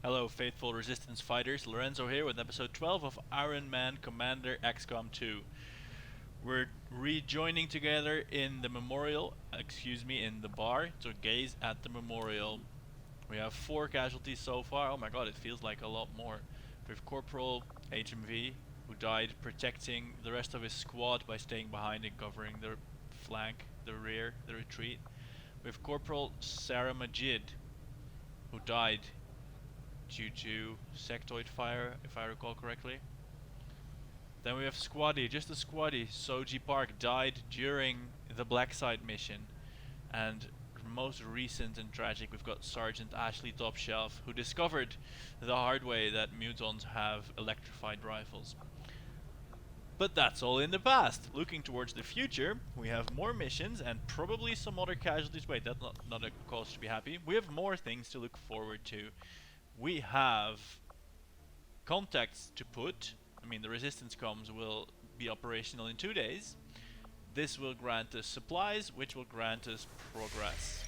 Hello, faithful Resistance fighters. Lorenzo here with episode 12 of Ironman Commander XCOM 2. We're rejoining together in the memorial, in the bar, to gaze at the memorial. We have 4 casualties so far. Oh my god, it feels like a lot more. We have Corporal HMV, who died protecting the rest of his squad by staying behind and covering the flank, the rear, the retreat. We have Corporal Sarah Majid, who died due to sectoid fire, if I recall correctly. Then we have Squaddy, just a Squaddy. Soji Park died during the Black Site mission. And most recent and tragic, we've got Sergeant Ashley Topshelf, who discovered the hard way that mutons have electrified rifles. But that's all in the past. Looking towards the future, we have more missions and probably some other casualties. Wait, that's not a cause to be happy. We have more things to look forward to. We have contacts to put. I mean, the resistance comms will be operational in 2 days. This will grant us supplies, which will grant us progress.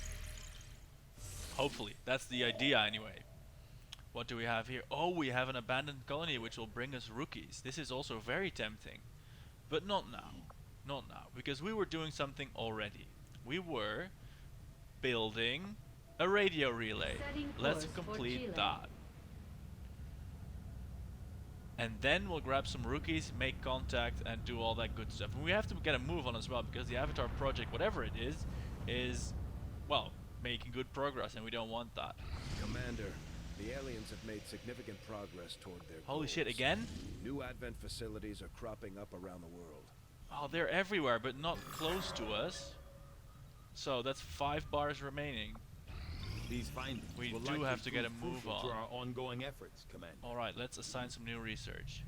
Hopefully, that's the idea anyway. What do we have here? Oh, we have an abandoned colony which will bring us rookies. This is also very tempting. But not now. Not now, because we were doing something already. We were building a radio relay. Let's complete that. And then we'll grab some rookies, make contact, and do all that good stuff. And we have to get a move on as well, because the Avatar project, whatever it is, well, making good progress, and we don't want that. Commander, the aliens have made significant progress toward their Holy goals. shit, again? New advent facilities are cropping up around the world. Oh, they're everywhere, but not close to us. So that's 5 bars remaining. These findings We will do likely have to get a prove move crucial to on. our ongoing efforts, Commander. Alright, let's assign some new research.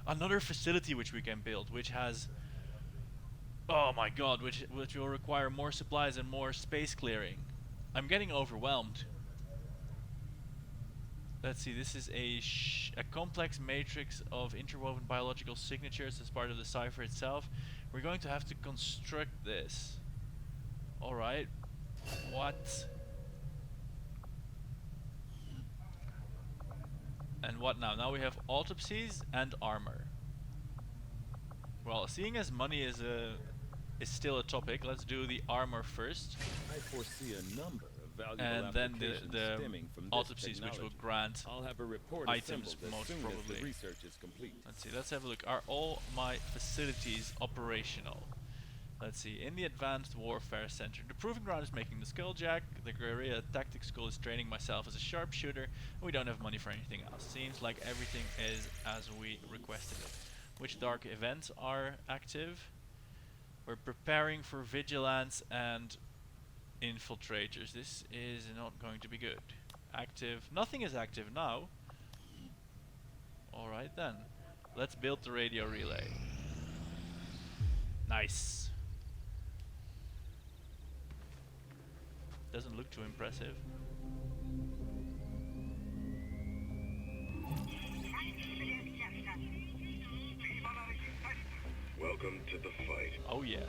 Another facility which we can build, which has... Oh my god, which will require more supplies and more space clearing. I'm getting overwhelmed. Let's see, this is a complex matrix of interwoven biological signatures as part of the cipher itself. We're going to have to construct this. Alright. What? And what now? Now we have autopsies and armor. Well, seeing as money is still a topic, let's do the armor first. I foresee a number of valuable And then applications the stemming from this autopsies, which will technology. grant I'll have a report items assembled most as soon as probably. the research is complete. Let's see, let's have a look. Are all my facilities operational? Let's see, in the Advanced Warfare Center, the Proving Ground is making the Skulljack, the Guerrilla Tactics School is training myself as a sharpshooter, and we don't have money for anything else. Seems like everything is as we requested it. Which dark events are active? We're preparing for vigilance and infiltrators. This is not going to be good. Active. Nothing is active now. Alright then. Let's build the radio relay. Nice. Doesn't look too impressive. Welcome to the fight. Oh yeah.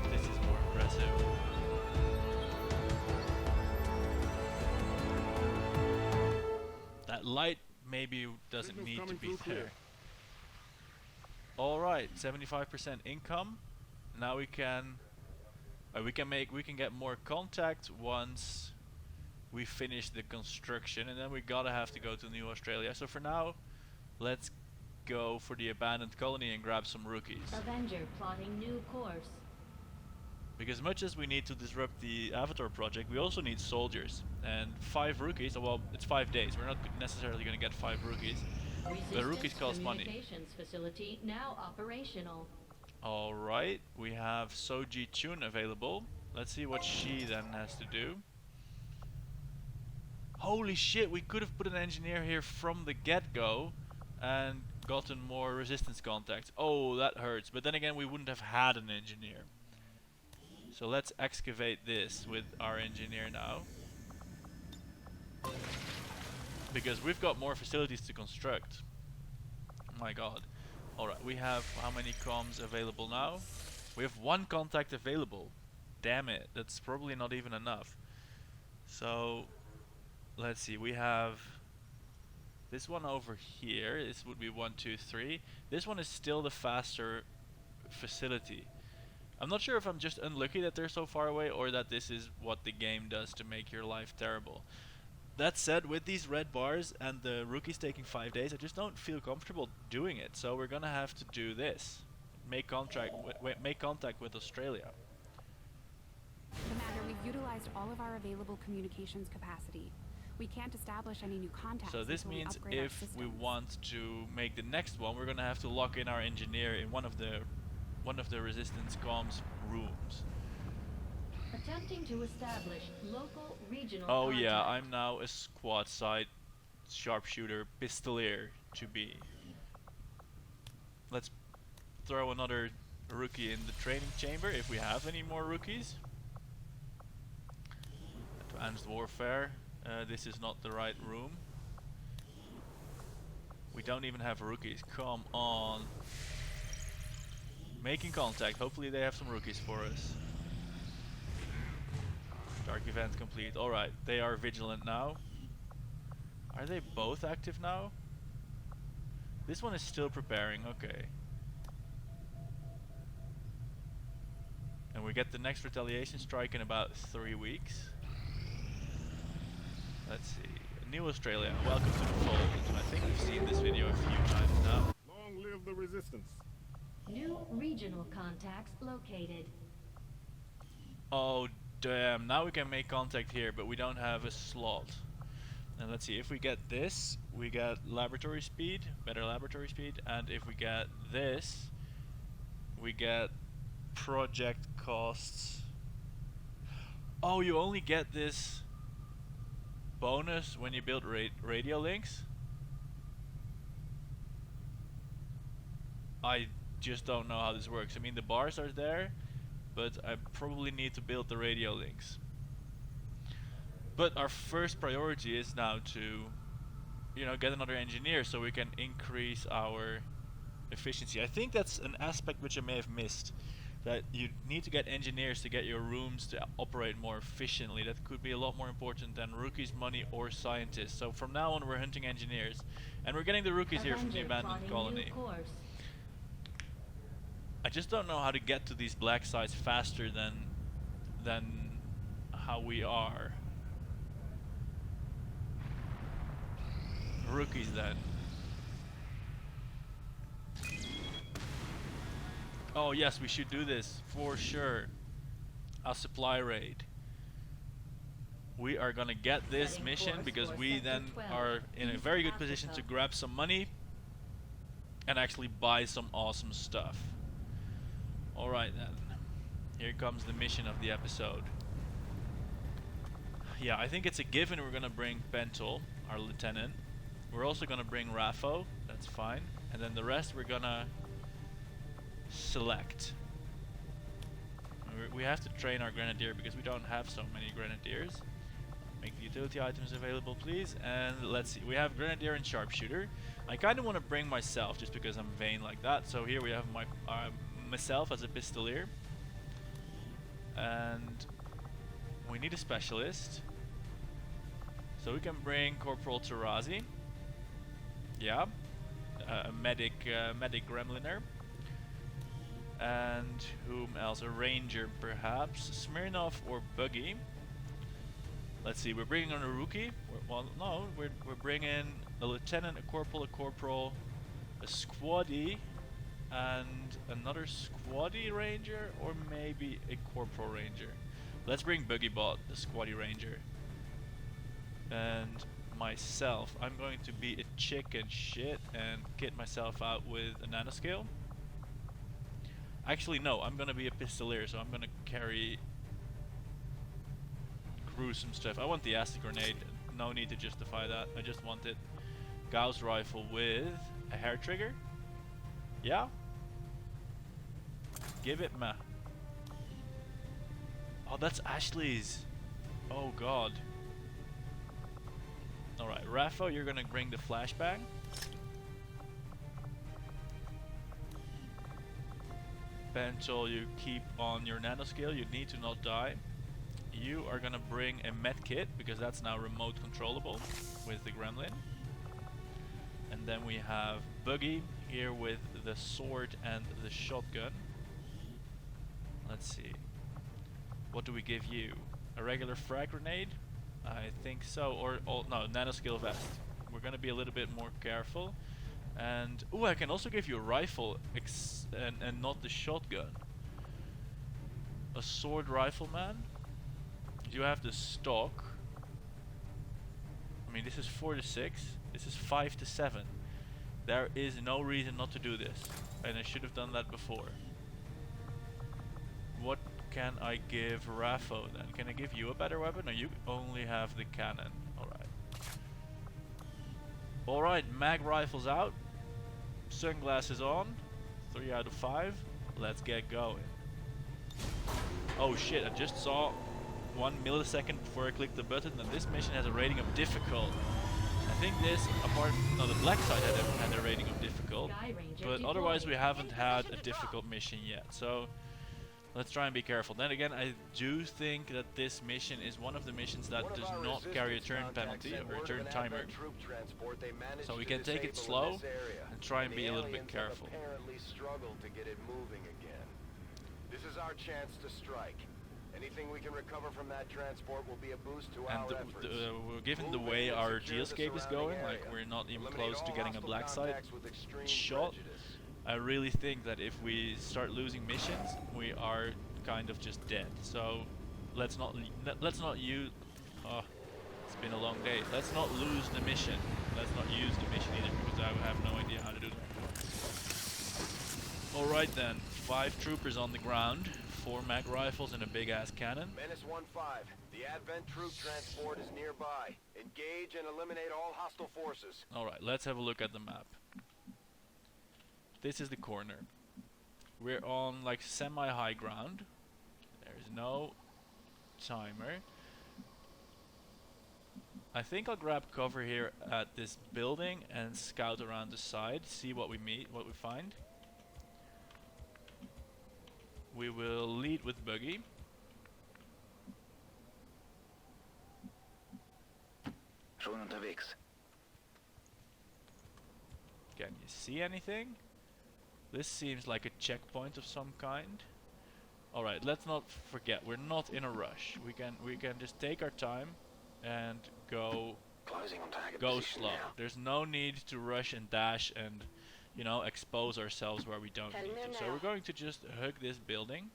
This is more impressive. That light maybe doesn't need to be there. Alright, 75% income. Now we can get more contact once we finish the construction, and then we have to go to New Australia. So for now, let's go for the abandoned colony and grab some rookies. Avenger plotting new course. Because much as we need to disrupt the Avatar project, we also need soldiers. And 5 rookies, well, it's 5 days. We're not necessarily going to get 5 rookies. The rookies cost money. Communications facility now operational. Alright, we have Soji Chun available. Let's see what she then has to do. Holy shit, we could have put an engineer here from the get-go and gotten more resistance contacts. Oh, that hurts. But then again, we wouldn't have had an engineer. So let's excavate this with our engineer now. Because we've got more facilities to construct. Oh my god. Alright, we have how many comms available now? We have 1 contact available. damn it, that's probably not even enough. So let's see, we have this one over here. This would be 1, 2, 3. This one is still the faster facility. I'm not sure if I'm just unlucky that they're so far away or that this is what the game does to make your life terrible. That said, with these red bars and the rookies taking 5 days, I just don't feel comfortable doing it. So we're gonna have to do this. Make contact with Australia. Commander, we've utilized all of our available communications capacity. We can't establish any new contacts. So this until we means upgrade our if we systems. want to make the next one, we're gonna have to lock in our engineer in one of the resistance comms rooms. Attempting to establish local regional Oh yeah, contact. I'm now a squad side sharpshooter pistolier to be. Let's throw another rookie in the training chamber if we have any more rookies. Advanced warfare. This is not the right room. We don't even have rookies. Come on. Making contact. Hopefully they have some rookies for us. Dark event complete. Alright, they are vigilant now. Are they both active now? This one is still preparing, okay. And we get the next retaliation strike in about 3 weeks. Let's see. New Australia, welcome to the fold. I think we've seen this video a few times now. Long live the resistance. New regional contacts located. Oh damn, now we can make contact here, but we don't have a slot. And let's see, if we get this, we get laboratory speed, better laboratory speed, and if we get this, we get project costs. Oh, you only get this bonus when you build radio links? I just don't know how this works. I mean, the bars are there, but I probably need to build the radio links. But our first priority is now to, you know, get another engineer so we can increase our efficiency. I think that's an aspect which I may have missed. That you need to get engineers to get your rooms to operate more efficiently. That could be a lot more important than rookies, money, or scientists. So from now on we're hunting engineers. And we're getting the rookies here from the Avenger abandoned plotting new colony. course. I just don't know how to get to these black sites faster than how we are. Rookies then. Oh yes, we should do this for sure. A supply raid. We are gonna get this Setting mission course because for we Sector then 12, are in a East very good position to Africa. grab some money and actually buy some awesome stuff. Alright then. Here comes the mission of the episode. Yeah, I think it's a given we're gonna bring Pentel, our lieutenant. We're also gonna bring Rafo, that's fine. And then the rest we're gonna select. We have to train our grenadier because we don't have so many grenadiers. Make the utility items available, please. And let's see, we have grenadier and sharpshooter. I kind of want to bring myself just because I'm vain like that. So here we have my myself as a pistolier. And we need a specialist. So we can bring Corporal Tarazi. Yeah. A medic gremliner. And whom else? A ranger, perhaps. Smirnov or Buggy. Let's see. We're bringing on a rookie. We're bringing a lieutenant, a corporal, a squaddy, and another squaddy ranger, or maybe a corporal ranger. Let's bring Buggybot, the squaddy ranger. And myself, I'm going to be a chicken shit and kit myself out with a nanoscale. Actually, no, I'm gonna be a pistolier, so I'm gonna carry gruesome stuff. I want the acid grenade, no need to justify that. I just want it. Gauss rifle with a hair trigger. Yeah? Give it ma. Oh, that's Ashley's. Oh god. Alright, Rafa, you're gonna bring the flashbang. Benchel, you keep on your nanoscale, you need to not die. You are gonna bring a med kit, because that's now remote controllable with the gremlin. And then we have Buggy here with the sword and the shotgun. Let's see. What do we give you? A regular frag grenade? I think so. Or no, nanoscale vest. We're gonna be a little bit more careful. And oh, I can also give you a rifle and not the shotgun. A sword rifleman. You have the stock. I mean, this is 4 to 6. This is 5 to 7. There is no reason not to do this, and I should have done that before. What can I give Raffo then? Can I give you a better weapon, or you only have the cannon? Alright. Alright, mag rifles out. Sunglasses on. 3 out of 5. Let's get going. Oh shit, I just saw 1 millisecond before I clicked the button that this mission has a rating of difficult. I think this, apart no, the black side had a rating of difficult, but otherwise we haven't had a difficult mission yet. So let's try and be careful. Then again, I do think that this mission is one of the missions that does not carry a turn penalty or a turn timer. So we can take it slow and try and be a little bit careful. This is our chance to strike. Anything we can recover from that transport will be a boost to our efforts. Given the way our geoscape is going, like we're not even close to getting a black site shot, I really think that if we start losing missions, we are kind of just dead. So let's not use. Oh, it's been a long day. Let's not lose the mission. Let's not use the mission either, because I have no idea how to do that. All right then, 5 troopers on the ground. 4 mag rifles and a big ass cannon. Menace 1-5, the Advent troop transport is nearby. Engage and eliminate all hostile forces. Alright, let's have a look at the map. This is the corner. We're on like semi-high ground. There's no timer. I think I'll grab cover here at this building and scout around the side, see what we find. We will lead with Buggy. Can you see anything? This seems like a checkpoint of some kind. Alright, let's not forget, we're not in a rush. We can just take our time and go slow. There's no need to rush and dash and, you know, expose ourselves where we don't need to. So we're going to just hug this building.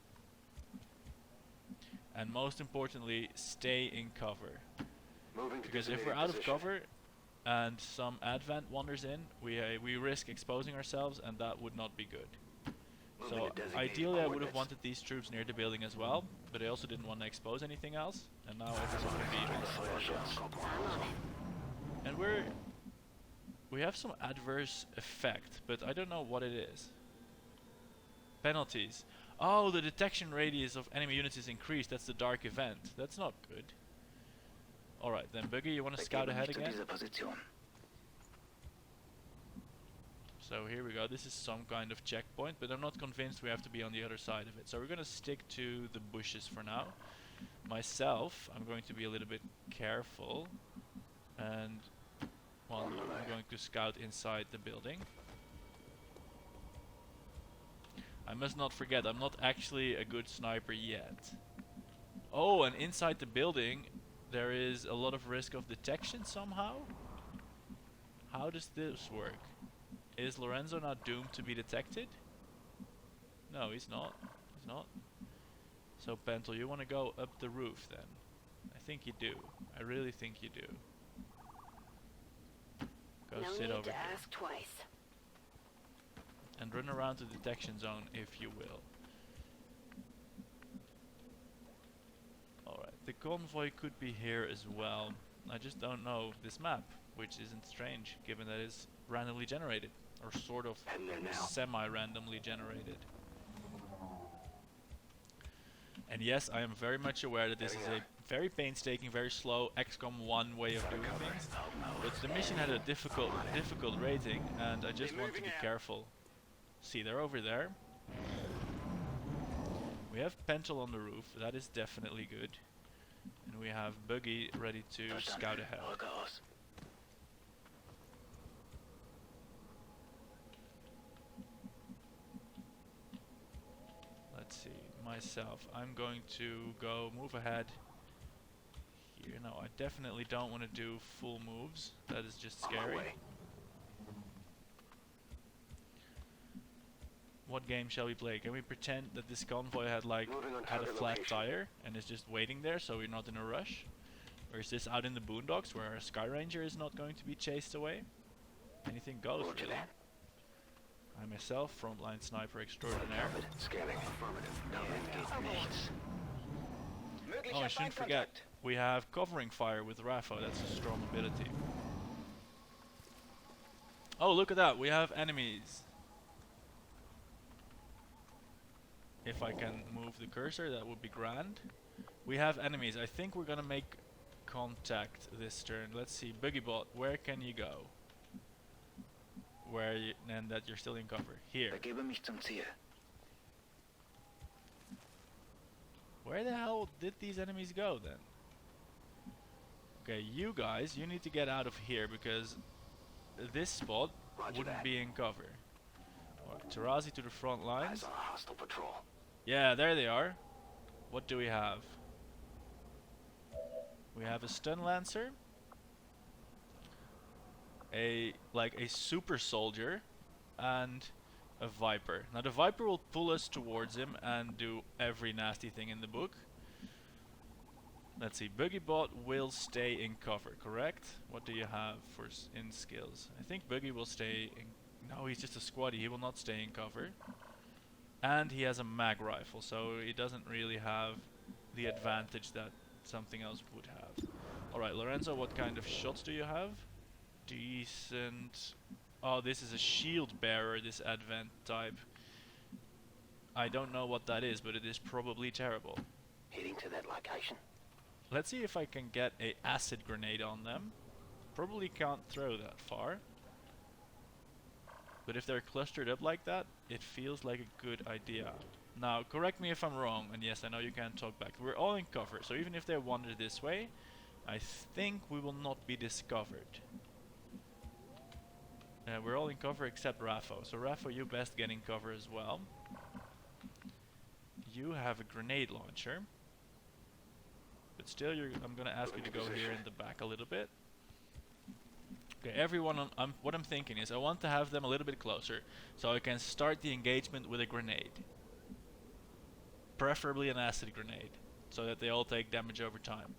And most importantly, stay in cover. Because if we're out of cover and some advent wanders in, we risk exposing ourselves, and that would not be good. So ideally I would have wanted these troops near the building as well, but I also didn't want to expose anything else. And now everyone will be and we have some adverse effect, but I don't know what it is. Penalties. Oh, the detection radius of enemy units is increased. That's the dark event. That's not good. Alright, then Buggy, you want to scout ahead again? So here we go. This is some kind of checkpoint, but I'm not convinced we have to be on the other side of it. So we're going to stick to the bushes for now. Myself, I'm going to be a little bit careful. And, well, I'm going to scout inside the building. I must not forget, I'm not actually a good sniper yet. Oh, and inside the building, there is a lot of risk of detection somehow? How does this work? Is Lorenzo not doomed to be detected? No, he's not. He's not. So, Pentel, you want to go up the roof then? I think you do. I really think you do. Go sit over here. Ask twice. And run around the detection zone, if you will. Alright, the convoy could be here as well. I just don't know this map, which isn't strange, given that it's randomly generated. Or sort of semi-randomly generated. And yes, I am very much aware that this is a very painstaking, very slow XCOM 1 way of doing things. But the mission had a difficult rating, and I just want to be careful. See, they're over there. We have Pentel on the roof. That is definitely good. And we have Buggy ready to scout ahead. Let's see. Myself, I'm going to go move ahead here. No, I definitely don't want to do full moves. That is just scary. What game shall we play? Can we pretend that this convoy had a flat tire and is just waiting there so we're not in a rush? Or is this out in the boondocks where our Sky Ranger is not going to be chased away? Anything goes, really. I myself, frontline sniper extraordinaire. Scanning. Oh, I shouldn't forget, we have covering fire with Rafo. That's a strong ability. Oh, look at that, we have enemies. If I can move the cursor, that would be grand. We have enemies. I think we're gonna make contact this turn. Let's see, Boogieybot, where can you go? Where you, and that you're still in cover. Here. Where the hell did these enemies go then? Okay, you guys, you need to get out of here because this spot wouldn't be in cover. Tarazi to the front lines. Yeah, there they are. What do we have? We have a stun lancer, a super soldier, and a viper. Now the viper will pull us towards him and do every nasty thing in the book. Let's see, Boogiebot will stay in cover, correct? What do you have for in skills? I think Boogie will stay in... No, he's just a squaddy, he will not stay in cover. And he has a mag rifle, so he doesn't really have the advantage that something else would have. Alright, Lorenzo, what kind of shots do you have? Decent... Oh, this is a shield bearer, this advent type. I don't know what that is, but it is probably terrible. Heading to that location. Let's see if I can get a acid grenade on them. Probably can't throw that far. But if they're clustered up like that, it feels like a good idea. Now, correct me if I'm wrong, and yes, I know you can't talk back. We're all in cover, so even if they wander this way, I think we will not be discovered. We're all in cover except Rafo. So Rafo, you best get in cover as well. You have a grenade launcher. But still, I'm going to ask you to go here in the back a little bit. Okay, everyone, what I'm thinking is I want to have them a little bit closer so I can start the engagement with a grenade. Preferably an acid grenade, so that they all take damage over time.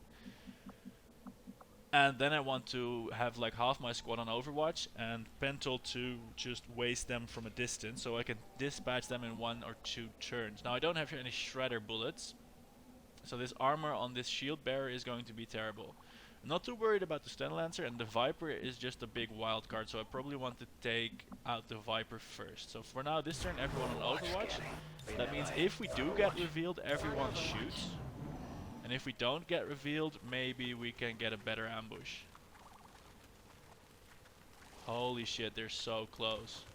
And then I want to have like half my squad on Overwatch and Pentel to just waste them from a distance so I can dispatch them in 1 or 2 turns. Now I don't have any shredder bullets, so this armor on this shield bearer is going to be terrible. I'm not too worried about the stun lancer, and the viper is just a big wild card, so I probably want to take out the viper first. So for now, this turn everyone on Overwatch. That means if we do get revealed, everyone shoots. And if we don't get revealed, maybe we can get a better ambush. Holy shit, they're so close.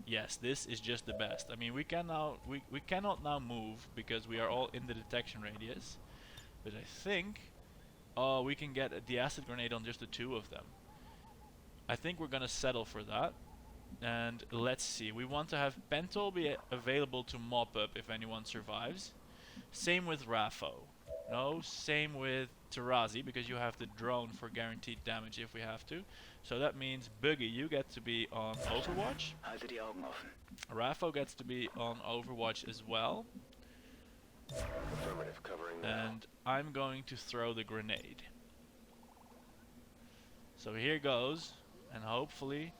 Yes, this is just the best. I mean, we cannot now move because we are all in the detection radius. But I think, oh, we can get the acid grenade on just the 2 of them. I think we're gonna settle for that. And let's see, we want to have Pentel be available to mop up if anyone survives. Same with Rafo. No, same with Tarazi, because you have the drone for guaranteed damage if we have to. So that means Boogie, you get to be on Overwatch. Rafo gets to be on Overwatch as well. Affirmative, covering now. And I'm going to throw the grenade. So here goes, and hopefully...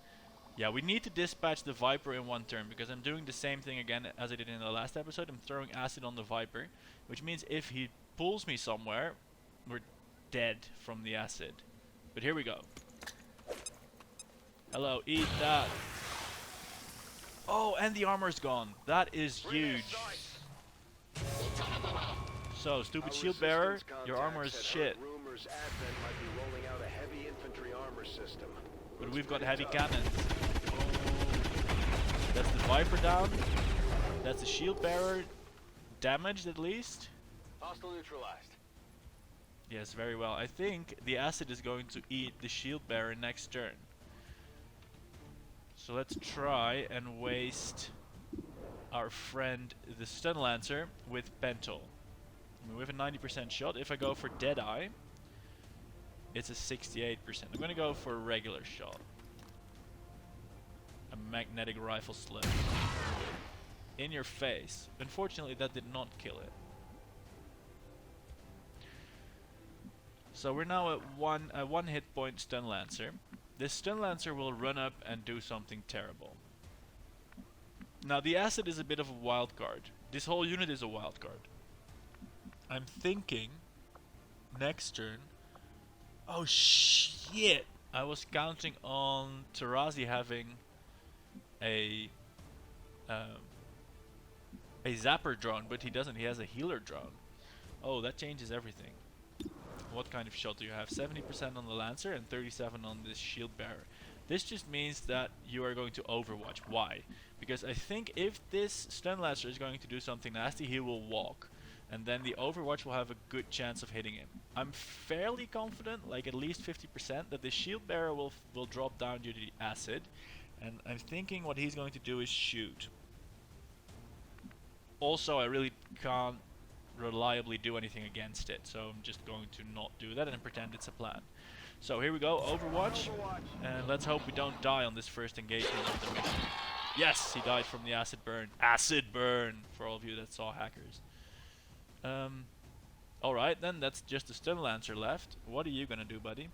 Yeah, we need to dispatch the Viper in 1 turn, because I'm doing the same thing again as I did in the last episode. I'm throwing acid on the Viper, which means if he pulls me somewhere, we're dead from the acid. But here we go. Hello, eat that. Oh, and the armor's gone. That is huge. So, stupid shield bearer, your armor is shit. Rumors Advent might be rolling out a heavy infantry armor system. But we've got heavy cannons. That's the Viper down. That's the shield bearer damaged at least. Hostile neutralized. Yes, very well. I think the acid is going to eat the shield bearer next turn. So let's try and waste our friend the stun lancer with Pental. I mean, we have a 90% shot. If I go for Deadeye, it's a 68%. I'm gonna go for a regular shot. A magnetic rifle slip. In your face. Unfortunately, that did not kill it. So we're now at one hit point stun lancer. This stun lancer will run up and do something terrible. Now the acid is a bit of a wild card. This whole unit is a wild card. I'm thinking next turn. Oh shit! I was counting on Tarazi having a zapper drone, but he doesn't. He has a healer drone. Oh, that changes everything. What kind of shot do you have? 70% on the Lancer and 37 on this shield bearer. This just means that you are going to overwatch. Why? Because I think if this stun Lancer is going to do something nasty, he will walk. And then the overwatch will have a good chance of hitting him. I'm fairly confident, like at least 50%, that the shield bearer will drop down due to the acid. And I'm thinking what he's going to do is shoot. Also, I really can't reliably do anything against it, so I'm just going to not do that and pretend it's a plan. So here we go, Overwatch, and let's hope we don't die on this first engagement of the mission. Yes, he died from the acid burn. Acid burn, for all of you that saw Hackers. Alright, then that's just the stun lancer left. What are you gonna do, buddy?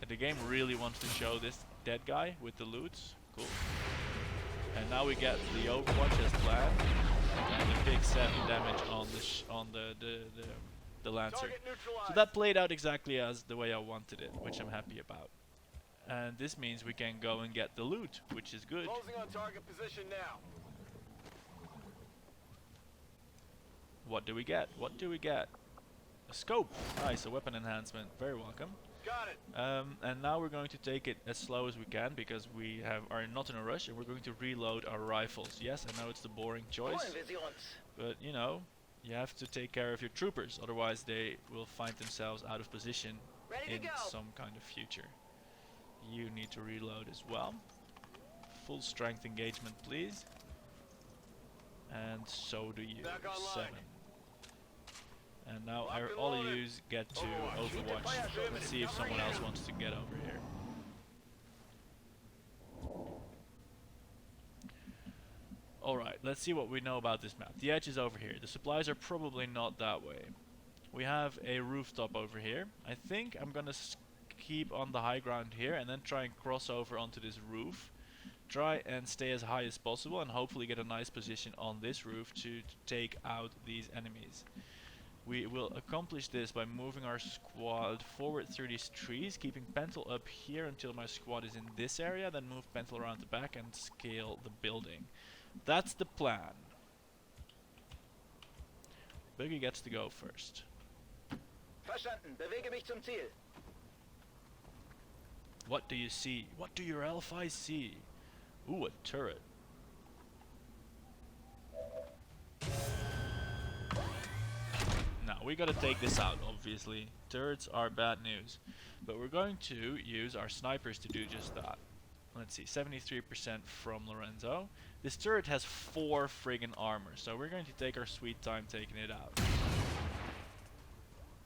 The game really wants to show this dead guy with the loots. Cool. And now we get the Overwatch as planned, and a big 7 damage on the Lancer. So that played out exactly as the way I wanted it, which I'm happy about. And this means we can go and get the loot, which is good. Closing on target position now. What do we get? What do we get? A scope. Nice, a weapon enhancement. Very welcome. Got it. And now we're going to take it as slow as we can because we are not in a rush, and we're going to reload our rifles. Yes, I know it's the boring choice, but you know, you have to take care of your troopers, otherwise they will find themselves out of position in some kind of future. You need to reload as well. Full strength engagement, please. And so do you. 7. And now all of you get to Overwatch. Let's see if someone else wants to get over here. Alright, let's see what we know about this map. The edge is over here. The supplies are probably not that way. We have a rooftop over here. I think I'm gonna keep on the high ground here and then try and cross over onto this roof. Try and stay as high as possible and hopefully get a nice position on this roof to take out these enemies. We will accomplish this by moving our squad forward through these trees, keeping Pental up here until my squad is in this area, then move Pental around the back and scale the building. That's the plan. Boogie gets to go first. Verstanden. Bewege mich zum Ziel. What do you see? What do your elf eyes see? Ooh, a turret. Now, we gotta take this out, obviously. Turrets are bad news. But we're going to use our snipers to do just that. Let's see, 73% from Lorenzo. This turret has 4 friggin' armor, so we're going to take our sweet time taking it out.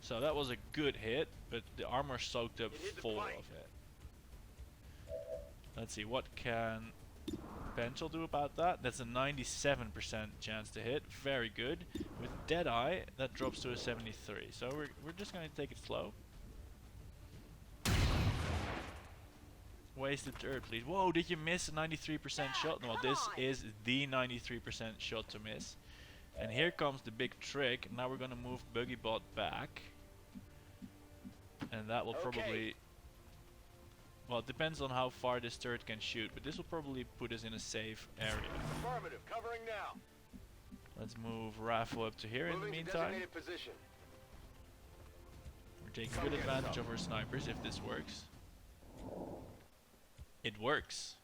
So that was a good hit, but the armor soaked up 4 of it. Let's see, what can Pental do about that? That's a 97% chance to hit. Very good. With Deadeye, that drops to a 73. So we're just going to take it slow. Wasted turret, please. Whoa, did you miss a 93% shot? No, this is the 93% shot to miss. And here comes the big trick. Now we're going to move Buggybot back. And that will probably... Well, it depends on how far this turret can shoot, but this will probably put us in a safe area. Affirmative, covering now. Let's move Raffle up to here in the meantime. We're taking good advantage of our snipers if this works. it works.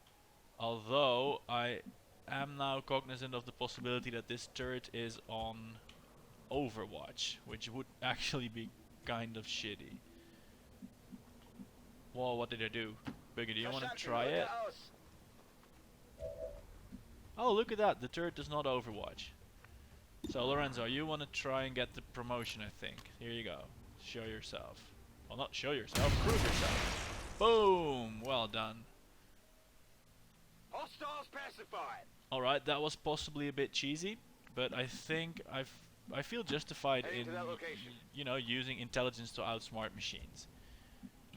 Although I am now cognizant of the possibility that this turret is on Overwatch, which would actually be kind of shitty. Whoa, what did I do? Biggie, do you want to Verstanden, try rücke it? aus. Oh, look at that, the turret does not Overwatch. So Lorenzo, you want to try and get the promotion, I think. Here you go. Show yourself. Well, not show yourself, prove yourself. Boom! Well done. Hostiles pacified. Alright, that was possibly a bit cheesy, but I think I feel justified Heading in, to that location. you know, using intelligence to outsmart machines.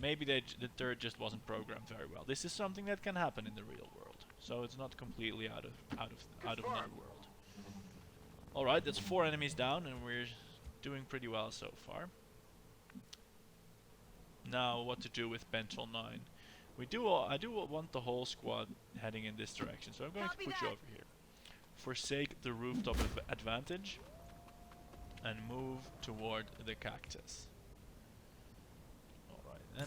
Maybe the turret just wasn't programmed very well. This is something that can happen in the real world, so it's not completely out of another world. Alright, that's 4 enemies down, and we're doing pretty well so far. Now, what to do with Pentel 9? I do want the whole squad heading in this direction, so I'm going to put you over here. Forsake the rooftop advantage and move toward the cactus. Alright, then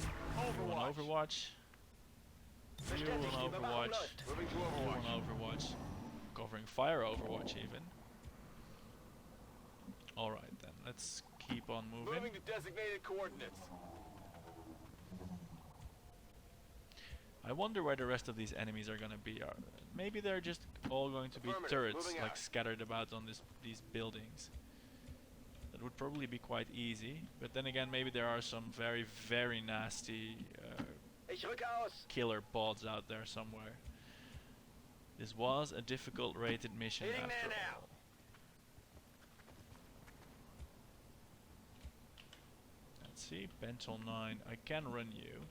you want Overwatch. You Bestätigt, want die Überwachung Overwatch. läuft. Moving to You Overwatch. want Overwatch. Covering fire Overwatch even. Alright then, let's keep on moving. Moving to designated coordinates. I wonder where the rest of these enemies are gonna be. Maybe they're just all going to be Affirmative, turrets, moving like out. scattered about on these buildings. That would probably be quite easy. But then again, maybe there are some very, very nasty Ich rücke aus. killer pods out there somewhere. This was a difficult rated mission Hitting after there now. all. Let's see, Pentel 9. I can run you.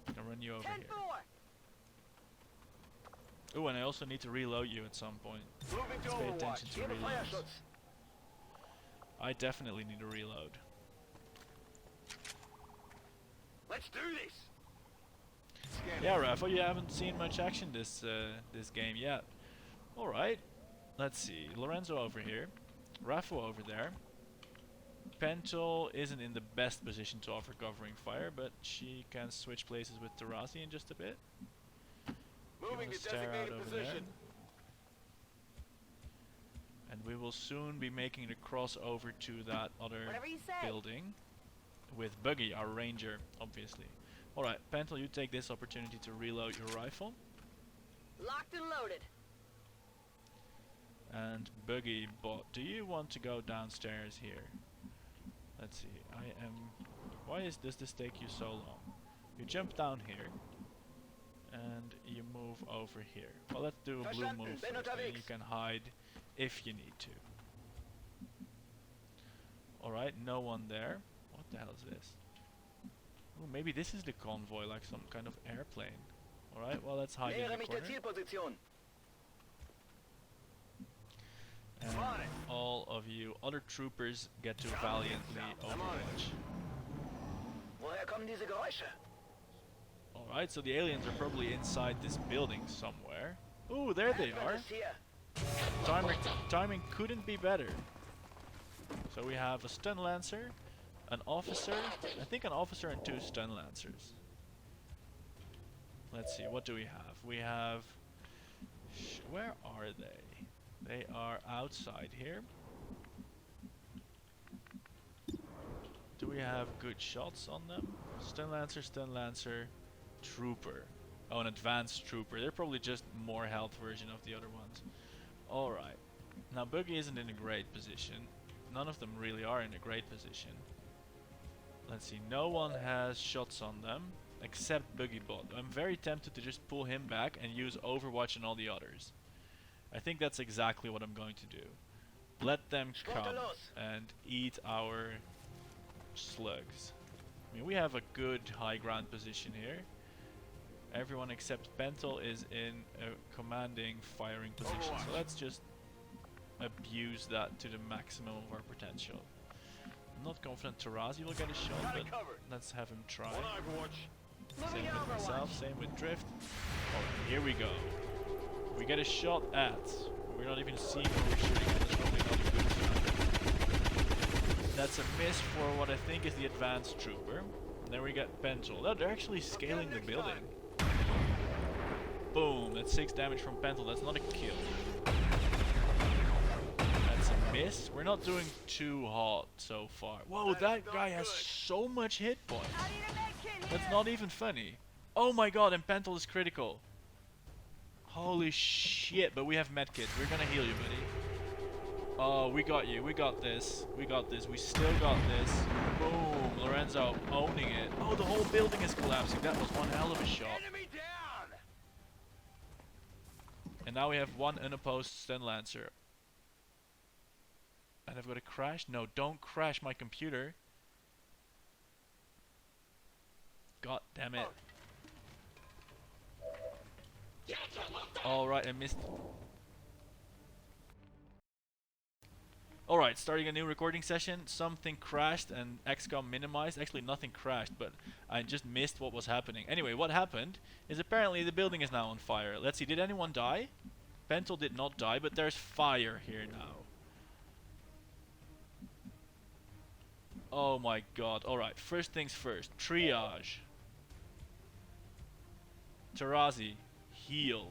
I can run you over 10-4. here. Oh, and I also need to reload you at some point. Moving to Let's pay Overwatch. attention to Gebe reloads. Feuerschutz. I definitely need to reload. Let's do this. Scanning. Yeah, Rafa, you haven't seen much action this game yet. Alright, let's see. Lorenzo over here. Rafa over there. Pentel isn't in the best position to offer covering fire, but she can switch places with Terasi in just a bit. Moving Gonna to stare out designated over position. there. And we will soon be making the crossover to that other Whatever you say. building with Buggy, our ranger, obviously. Alright, Pentel, you take this opportunity to reload your rifle. Locked and loaded. And Buggy Bot, do you want to go downstairs here? Let's see, why does this take you so long? You jump down here, and you move over here. Well, let's do a blue Verstanden, move bin first, and unterwegs. you can hide if you need to. Alright, no one there. What the hell is this? Oh, maybe this is the convoy, like some kind of airplane. Alright, well, let's hide in Nähere the mich der corner. Zielposition. And all of you other troopers get to valiantly I'm on it. Overwatch. Woher kommen diese Geräusche? Alright, so the aliens are probably inside this building somewhere. Ooh, there they Advent are. ist hier. Timing couldn't be better. So we have a stun lancer, an officer, I think an officer and 2 stun lancers. Let's see, what do we have? We have... where are they? They are outside here. Do we have good shots on them? Stun lancer, trooper. Oh, an advanced trooper. They're probably just more health version of the other ones. Alright. Now Buggy isn't in a great position. None of them really are in a great position. Let's see, no one has shots on them except Buggybot. I'm very tempted to just pull him back and use Overwatch on all the others. I think that's exactly what I'm going to do. Let them come and eat our slugs. I mean, we have a good high ground position here. Everyone except Pentel is in a commanding firing position. So let's just abuse that to the maximum of our potential. I'm not confident Tarazi will get a shot, Got but it covered. let's have him try. On Overwatch. Same with myself, same with Drift. Alright, here we go. We get a shot at. We're not even seeing where we're shooting at. That's probably not a good shot. That's a miss for what I think is the advanced trooper. And then we get Pentel. Oh, they're actually scaling the building. Boom. That's 6 damage from Pentel. That's not a kill. That's a miss. We're not doing too hot so far. Whoa, that guy has so much hit points. That's not even funny. Oh my god, and Pentel is critical. Holy shit, but we have medkits. We're gonna heal you, buddy. Oh, we got you. We got this. We got this. We still got this. Boom. Lorenzo owning it. Oh, the whole building is collapsing. That was one hell of a shot. Enemy down! And now we have one unopposed stun lancer. And I've got to crash? No, don't crash my computer. God damn it. Alright, I missed. Alright, starting a new recording session. Something crashed and XCOM minimized. Actually, nothing crashed, but I just missed what was happening. Anyway, what happened is apparently the building is now on fire. Let's see, did anyone die? Pentel did not die, but there's fire here now. Oh my god. Alright, first things first. Triage. Tarazi, heal.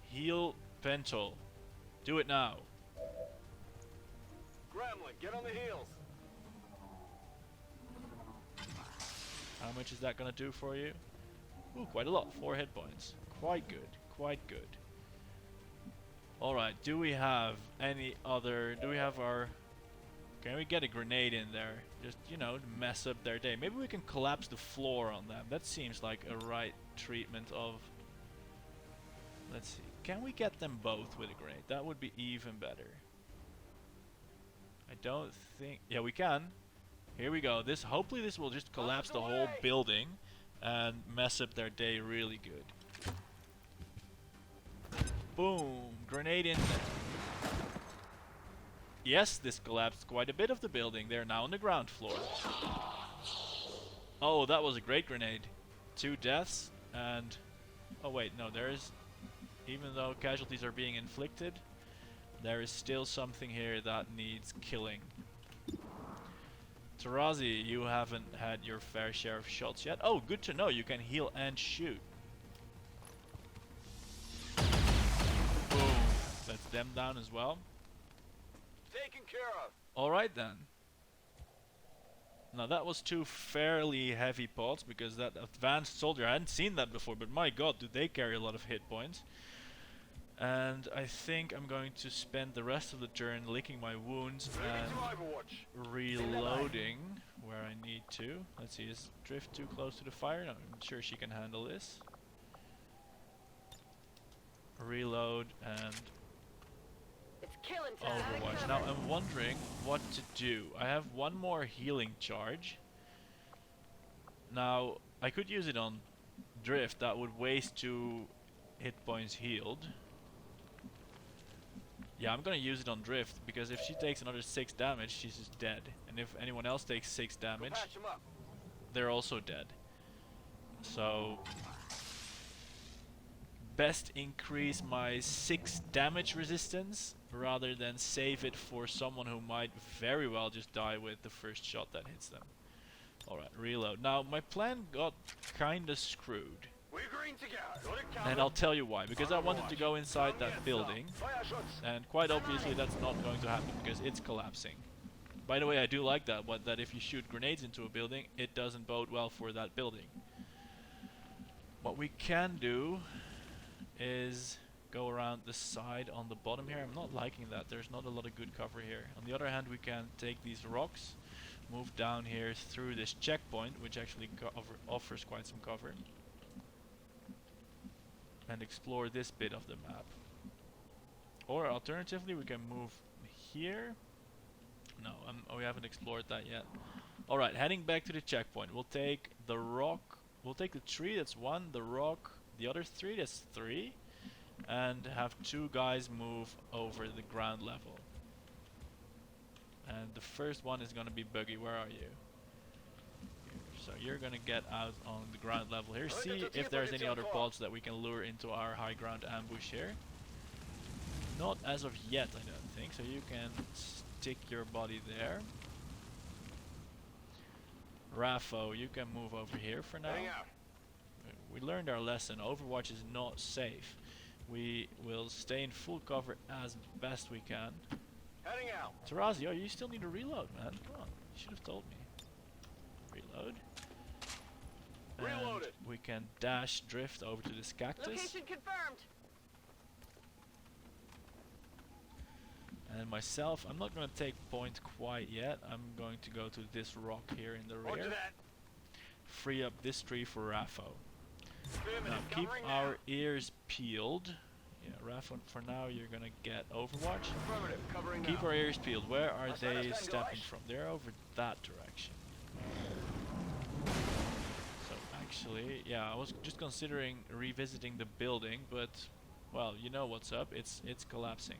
Heal Pentel. Do it now. Gremlin, get on the heels. How much is that gonna do for you? Ooh, quite a lot. 4 hit points. Quite good. Quite good. Alright, do we have any other... Do we have our... Can we get a grenade in there? Just, you know, mess up their day. Maybe we can collapse the floor on them. That seems like a right treatment of... Let's see. Can we get them both with a grenade? That would be even better. I don't think... Yeah, we can. Here we go. This hopefully this will just collapse the whole building and mess up their day really good. Boom. Grenade in there. Yes, this collapsed quite a bit of the building. They're now on the ground floor. Oh, that was a great grenade. 2 deaths and... Oh wait, no, there is... Even though casualties are being inflicted, there is still something here that needs killing. Tarazi, you haven't had your fair share of shots yet. Oh, good to know. You can heal and shoot. Boom. That's them down as well. Taken care of. Alright then. Now that was 2 fairly heavy pots because that advanced soldier, I hadn't seen that before, but my god, do they carry a lot of hit points. And I think I'm going to spend the rest of the turn licking my wounds and reloading where I need to. Let's see, is Drift too close to the fire? No, I'm sure she can handle this. Reload and It's killing time. Overwatch. Now I'm wondering what to do. I have one more healing charge. Now I could use it on Drift. That would waste 2 hit points healed. Yeah, I'm gonna use it on Drift because if she takes another 6 damage, she's just dead. And if anyone else takes 6 damage, they're also dead. So best increase my 6 damage resistance rather than save it for someone who might very well just die with the first shot that hits them. Alright, reload. Now my plan got kinda screwed. We're green to go. And I'll tell you why. Because I wanted to go inside that building, and quite obviously that's not going to happen because it's collapsing. By the way, I do like that, that if you shoot grenades into a building, it doesn't bode well for that building. What we can do is go around the side on the bottom here. I'm not liking that. There's not a lot of good cover here. On the other hand, we can take these rocks, move down here through this checkpoint, which actually offers quite some cover, and explore this bit of the map. Or alternatively, we can move here. No, we haven't explored that yet. Alright, heading back to the checkpoint. We'll take the rock, we'll take the tree, that's 1, the rock, the other 3, that's 3, and have 2 guys move over the ground level. And the first one is gonna be Buggy. Where are you? So you're gonna get out on the ground level here. See if there's any other pods that we can lure into our high ground ambush here. Not as of yet, I don't think. So you can stick your body there. Raffo, you can move over here for now. We learned our lesson. Overwatch is not safe. We will stay in full cover as best we can. Heading out. Tarazio, you still need to reload, man. Come on, you should have told me. Reload. And Reloaded. we can dash drift over to this cactus. Location confirmed. And myself, I'm not going to take point quite yet. I'm going to go to this rock here in the Roger rear. that. Free up this tree for Raffo. Affirmative. Now keep Covering our now. ears peeled. Yeah, Raffo, for now you're going to get Overwatch. Affirmative. Covering Keep now. our ears peeled. Where are Let's they understand, stepping guys. from? They're over that direction. So actually, yeah, I was just considering revisiting the building, but well, you know what's up. It's collapsing.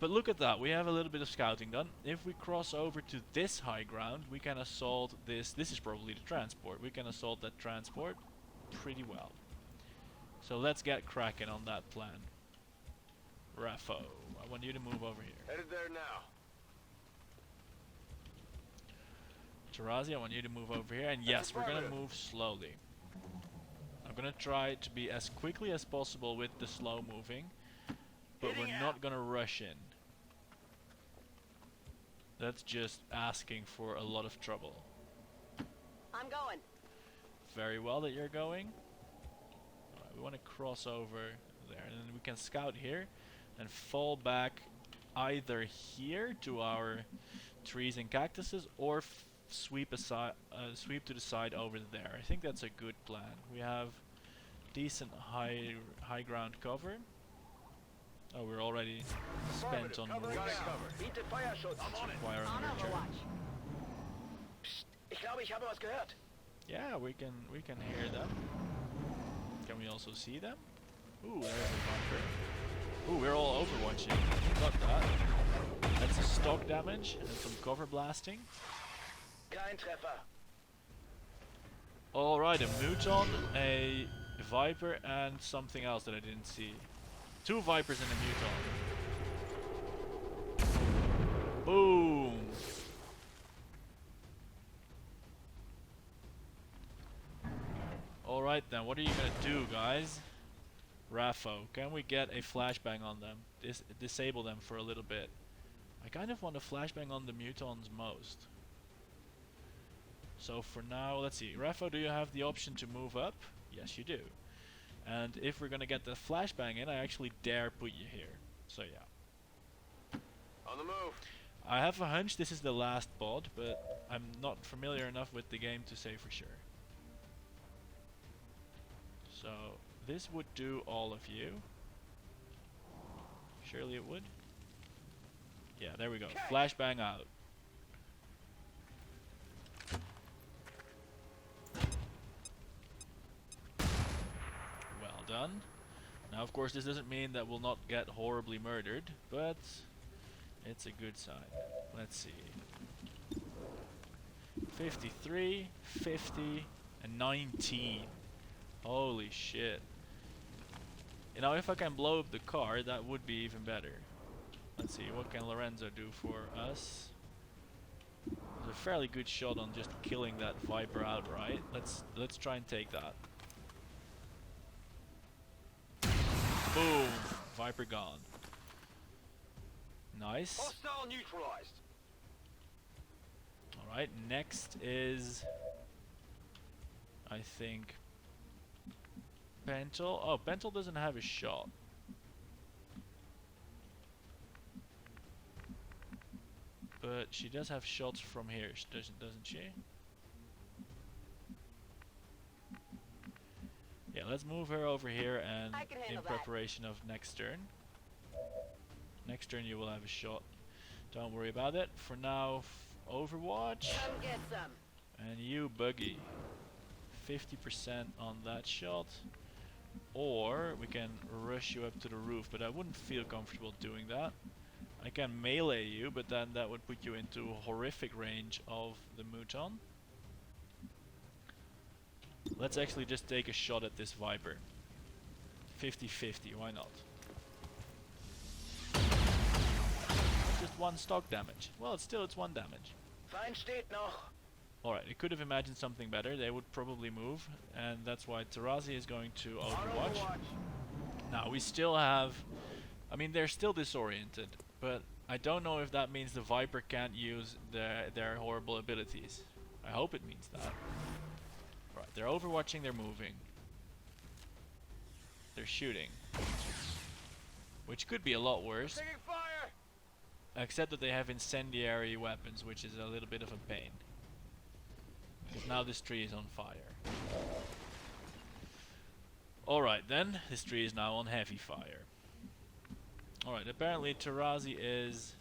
But look at that. We have a little bit of scouting done. If we cross over to this high ground, we can assault this. This is probably the transport. We can assault that transport pretty well. So let's get cracking on that plan. Raffo, I want you to move over here. Headed there now. Tarazi, I want you to move over here. And yes, we're gonna move slowly. I'm gonna try to be as quickly as possible with the slow moving, but we're not gonna rush in. That's just asking for a lot of trouble. I'm going. Very well that you're going. Alright, we want to cross over there, and then we can scout here and fall back either here to our trees and cactuses, or sweep aside, sweep to the side over there. I think that's a good plan. We have decent high ground cover. Oh, we're already spent on moves. Got it covered. Biete Feuerschutz. I'm on it. Require On another turn. Overwatch. Ich glaube, ich habe was gehört. Yeah, we can hear them. Can we also see them? Ooh, there's a bunker. Ooh, we're all overwatching. Got that. That's a stock damage and some cover blasting. Kein Treffer. Alright, a Muton, a Viper, and something else that I didn't see. 2 Vipers and a Muton. Boom! Alright then, what are you gonna do, guys? Raffo, can we get a flashbang on them? Disable them for a little bit. I kind of want a flashbang on the Mutons most. So for now, let's see. Raffo, do you have the option to move up? Yes, you do. And if we're gonna get the flashbang in, I actually dare put you here. So yeah. On the move. I have a hunch this is the last bod, but I'm not familiar enough with the game to say for sure. So this would do all of you. Surely it would. Yeah, there we go. Flashbang out. Well done. Now of course this doesn't mean that we'll not get horribly murdered, but it's a good sign. Let's see. 53, 50, and 19. Holy shit. You know, if I can blow up the car, that would be even better. Let's see, what can Lorenzo do for us? There's a fairly good shot on just killing that Viper outright. Let's try and take that. Boom! Viper gone. Nice. Hostile neutralized. Alright, next is, I think, Pentel. Oh, Pentel doesn't have a shot. But she does have shots from here, doesn't she? Yeah, let's move her over here, and I can in handle that. preparation of next turn. Next turn you will have a shot. Don't worry about it. For now, Overwatch. Come get some. And you, Buggy. 50% on that shot. Or we can rush you up to the roof, but I wouldn't feel comfortable doing that. I can melee you, but then that would put you into horrific range of the Muton. Let's actually just take a shot at this Viper. 50-50, why not? Just 1 stock damage. Well, it's 1 damage. Feind steht noch. Alright, I could have imagined something better. They would probably move, and that's why Tarazi is going to Overwatch. Now, we still have... I mean, they're still disoriented, but I don't know if that means the Viper can't use their horrible abilities. I hope it means that. Right, they're overwatching, they're moving. They're shooting. Which could be a lot worse. Taking fire! Except that they have incendiary weapons, which is a little bit of a pain. Because now this tree is on fire. Alright then, this tree is now on heavy fire. Alright, apparently Tarazi is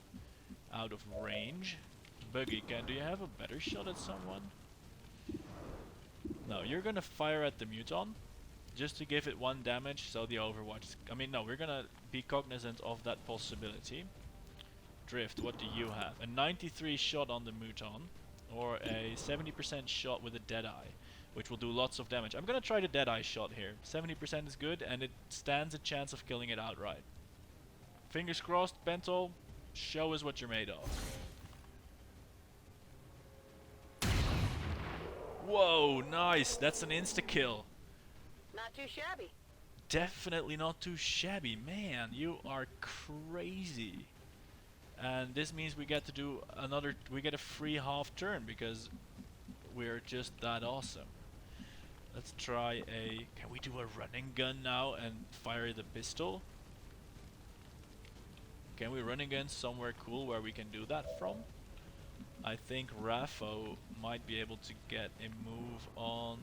out of range. Buggy, do you have a better shot at someone? No, you're gonna fire at the Muton. Just to give it 1 damage, so the Overwatch... I mean, no, we're gonna be cognizant of that possibility. Drift, what do you have? A 93 shot on the Muton, or a 70% shot with a Deadeye, which will do lots of damage. I'm gonna try the Deadeye shot here. 70% is good, and it stands a chance of killing it outright. Fingers crossed, Bentol, show us what you're made of. Whoa, nice, that's an insta-kill. Not too shabby. Definitely not too shabby. Man, you are crazy. And this means we get to do we get a free half turn because we're just that awesome. Let's try can we do a running gun now and fire the pistol? Can we running gun somewhere cool where we can do that from? I think Raffo might be able to get a move on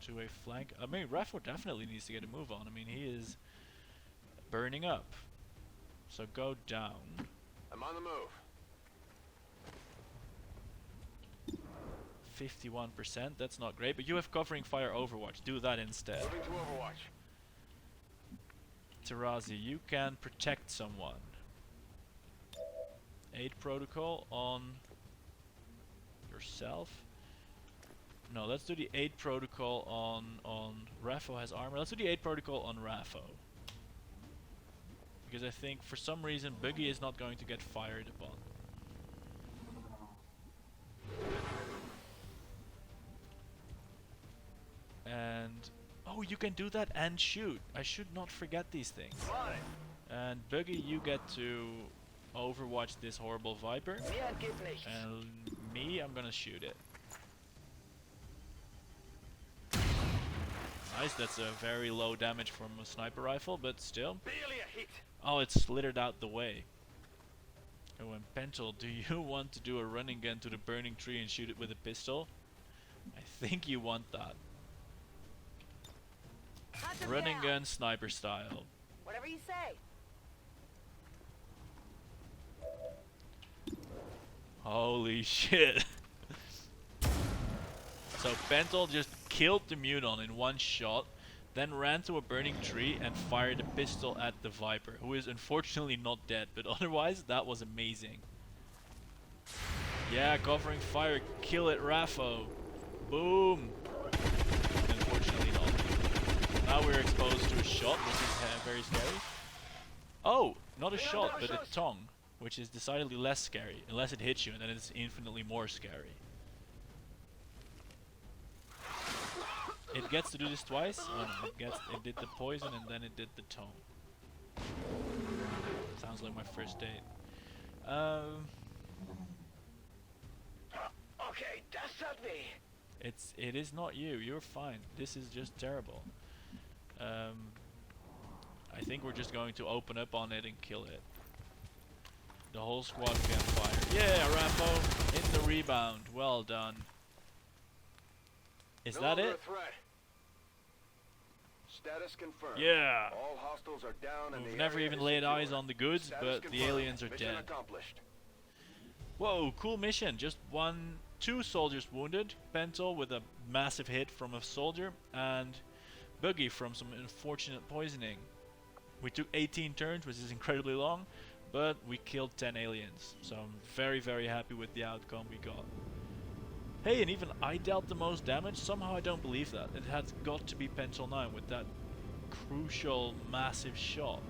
to a flank. I mean, Raffo definitely needs to get a move on. I mean, he is burning up. So go down. I'm on the move. 51%, that's not great, but you have covering fire Overwatch. Do that instead. Moving to Overwatch. Tarazi, you can protect someone. Aid protocol on yourself. No, let's do the aid protocol on Raffo has armor. Let's do the aid protocol on Raffo. Because I think for some reason Buggy is not going to get fired upon. And oh, you can do that and shoot. I should not forget these things. On it. And Buggy, you get to overwatch this horrible Viper. Mehr geht nichts. And me, I'm gonna shoot it. Nice, that's a very low damage from a sniper rifle, but still. Barely a hit. Oh, it slithered out the way. Oh, and Pentel, do you want to do a running gun to the burning tree and shoot it with a pistol? I think you want that. Hunt him Running down. gun, sniper style. Whatever you say. Holy shit. So Pentel just killed the Muton in 1 shot, then ran to a burning tree and fired a pistol at the Viper, who is unfortunately not dead, but otherwise that was amazing. Yeah, covering fire, kill it Raffo. Boom. Unfortunately not. Now we're exposed to a shot, which is very scary. Oh, not a shot, but a tongue, which is decidedly less scary, unless it hits you, and then it's infinitely more scary. It gets to do this twice? Oh no, it did the poison and then it did the tongue. Sounds like my first date. Okay, that's not me. It is not you, you're fine. This is just terrible. I think we're just going to open up on it and kill it. The whole squad can fire. Yeah, Rambo! In the rebound. Well done. Is No that longer it? a threat. Status confirmed. Yeah! All hostiles are down and We've the never area even is laid secure. eyes on the goods, Status but the confirmed. aliens are Mission dead. accomplished. Whoa, cool mission. Just 2 soldiers wounded. Pentel with a massive hit from a soldier, and Buggy from some unfortunate poisoning. We took 18 turns, which is incredibly long, but we killed 10 aliens. So I'm very, very happy with the outcome we got. Hey, and even I dealt the most damage? Somehow I don't believe that. It has got to be Pentel 9 with that crucial, massive shot.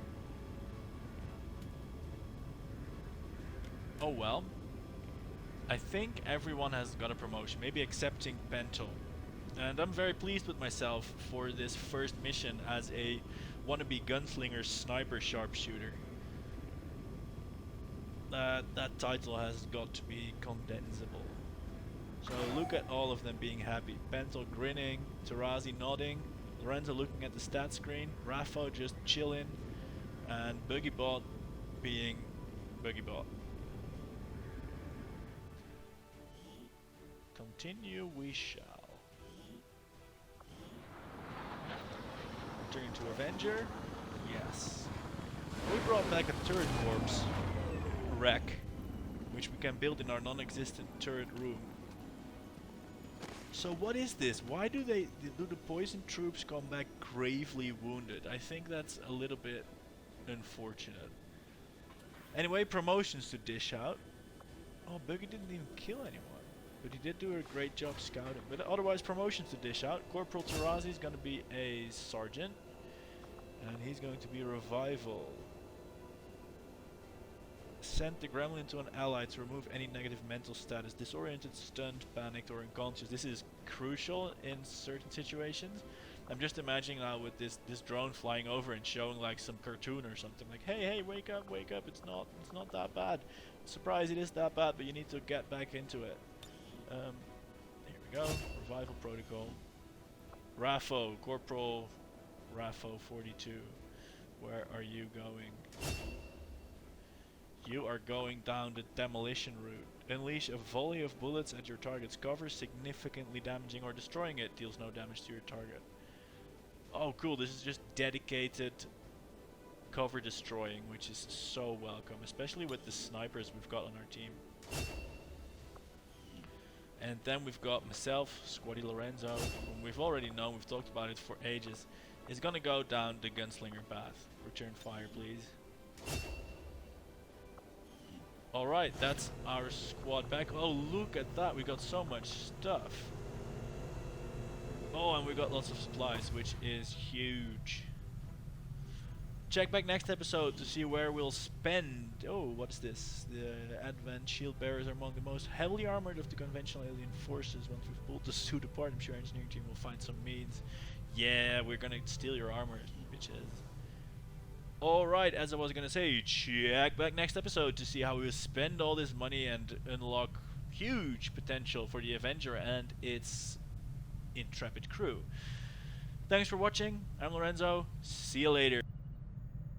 Oh well. I think everyone has got a promotion, maybe excepting Bento. And I'm very pleased with myself for this first mission as a wannabe gunslinger sniper sharpshooter. That title has got to be condensable. So look at all of them being happy. Bento grinning, Tarazi nodding, Lorenzo looking at the stat screen, Raffo just chilling, and Boogiebot being Boogiebot. Continue we shall. Return to Avenger. Yes. We brought back a turret corpse wreck, which we can build in our non-existent turret room. So what is this? Why do the poison troops come back gravely wounded? I think that's a little bit unfortunate. Anyway, promotions to dish out. Oh, Buggy didn't even kill anyone, but he did do a great job scouting. But otherwise, promotions to dish out. Corporal Tarazi is going to be a sergeant, and he's going to be a revival. Send the gremlin to an ally to remove any negative mental status. Disoriented, stunned, panicked, or unconscious. This is crucial in certain situations. I'm just imagining now with this drone flying over and showing like some cartoon or something like, hey, wake up, it's not that bad. Surprise, it is that bad, but you need to get back into it. Here we go. Revival protocol. Raffo, Corporal Raffo 42. Where are you going? You are going down the demolition route. Unleash a volley of bullets at your target's cover, significantly damaging or destroying it. Deals no damage to your target. Oh cool, this is just dedicated cover destroying, which is so welcome, especially with the snipers we've got on our team. And then we've got myself, Squaddy Lorenzo, whom we've already known, we've talked about it for ages, is gonna go down the gunslinger path. Return fire, please. Alright, that's our squad back. Oh, look at that, we got so much stuff. Oh, and we got lots of supplies, which is huge. Check back next episode to see where we'll spend. Oh, what is this? The Advent shield bearers are among the most heavily armored of the conventional alien forces. Once we've pulled the suit apart, I'm sure our engineering team will find some means. Yeah, we're gonna steal your armor, bitches. Alright, as I was gonna say, check back next episode to see how we'll spend all this money and unlock huge potential for the Avenger and its intrepid crew. Thanks for watching. I'm Lorenzo. See you later.